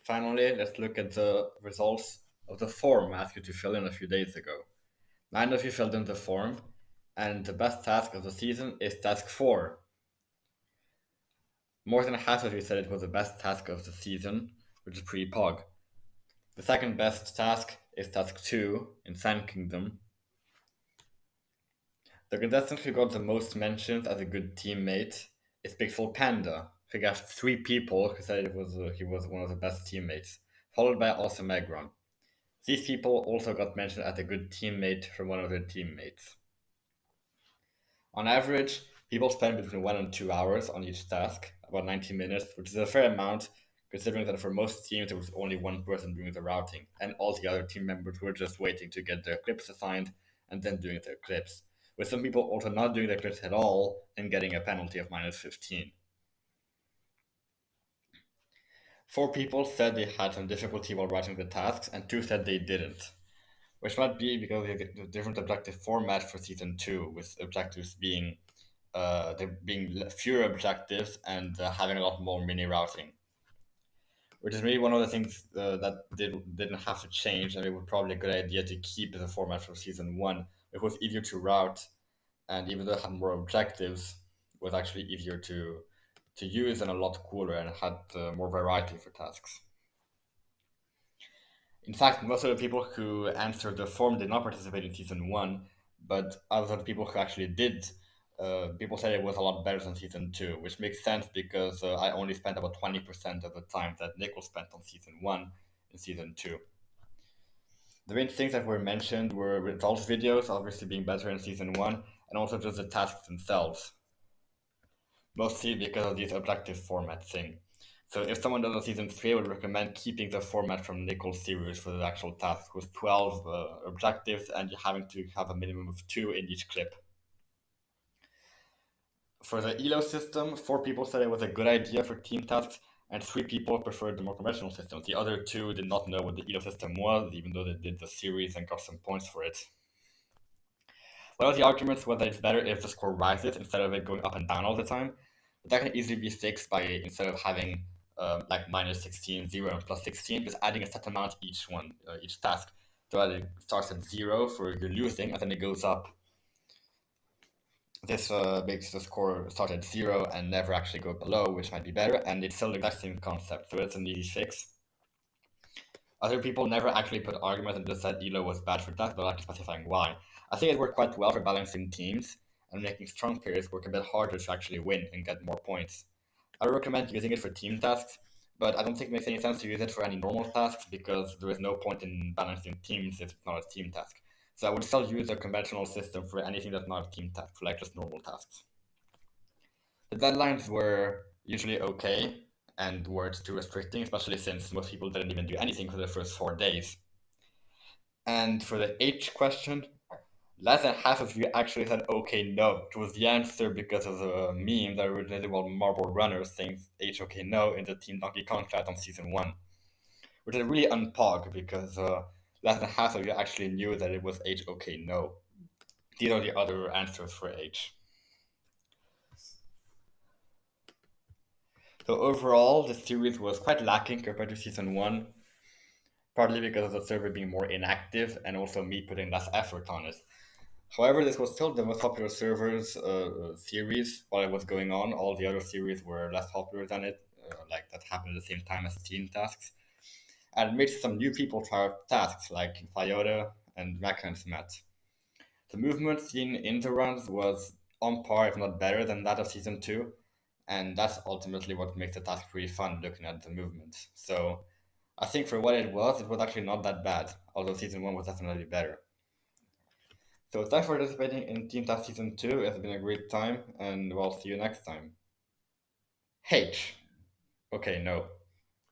Finally, let's look at the results of the form I asked you to fill in a few days ago. 9 of you filled in the form, and the best task of the season is task 4. More than half of you said it was the best task of the season, which is pretty pog. The second best task is task 2 in Sand Kingdom. The contestant who got the most mentions as a good teammate is Pixel Panda, who got 3 people who said he was one of the best teammates, followed by Awesome Egron. These people also got mentioned as a good teammate from one of their teammates. On average, people spend between 1 and 2 hours on each task, about 90 minutes, which is a fair amount, considering that for most teams there was only one person doing the routing, and all the other team members were just waiting to get their clips assigned and then doing their clips, with some people also not doing their clips at all and getting a penalty of minus 15. 4 people said they had some difficulty while writing the tasks, and 2 said they didn't, which might be because of the different objective format for Season 2, with objectives being there being fewer objectives and having a lot more mini routing, which is really one of the things that didn't have to change, and it was probably a good idea to keep the format from Season 1. It was easier to route, and even though it had more objectives, it was actually easier to to use and a lot cooler and had more variety for tasks. In fact, most of the people who answered the form did not participate in season one, but out of the people who actually did, people said it was a lot better than season two, which makes sense because I only spent about 20% of the time that Nickel spent on season one in season two. The main things that were mentioned were results videos, obviously being better in season one, and also just the tasks themselves, mostly because of these objective format thing. So if someone does a season 3, I would recommend keeping the format from Nichols' series for the actual task with 12 objectives and you having to have a minimum of 2 in each clip. For the ELO system, 4 people said it was a good idea for team tasks and 3 people preferred the more conventional system. The other 2 did not know what the ELO system was, even though they did the series and got some points for it. One of the arguments was that it's better if the score rises instead of it going up and down all the time. But that can easily be fixed by, instead of having like minus 16, 0, and plus 16, just adding a set amount each one, each task. So that it starts at 0 for you're losing, and then it goes up. This makes the score start at 0 and never actually go below, which might be better, and it's still the exact same concept, so it's an easy fix. Other people never actually put arguments and just said ELO was bad for that, but actually specifying why. I think it worked quite well for balancing teams and making strong players work a bit harder to actually win and get more points. I would recommend using it for team tasks, but I don't think it makes any sense to use it for any normal tasks because there is no point in balancing teams if it's not a team task. So I would still use a conventional system for anything that's not a team task, for like just normal tasks. The deadlines were usually okay and weren't too restricting, especially since most people didn't even do anything for the first 4 days. And for the H question, less than half of you actually said okay no, which was the answer because of the meme that originated while Marble Runner saying H okay no in the Team Donkey Kong chat on season 1. Which is really unpog because less than half of you actually knew that it was H okay no. These are the other answers for H. So overall, the series was quite lacking compared to season 1, partly because of the server being more inactive and also me putting less effort on it. However, this was still the most popular server's series while it was going on. All the other series were less popular than it, like that happened at the same time as team tasks. And it made some new people try out tasks like Fiota and Rackham's Met. The movement seen in the runs was on par, if not better, than that of season 2, and that's ultimately what makes the task pretty fun looking at the movement. So I think for what it was actually not that bad, although season 1 was definitely better. So thanks for participating in Team Task Season 2. It's been a great time, and we'll see you next time. H. Okay, no.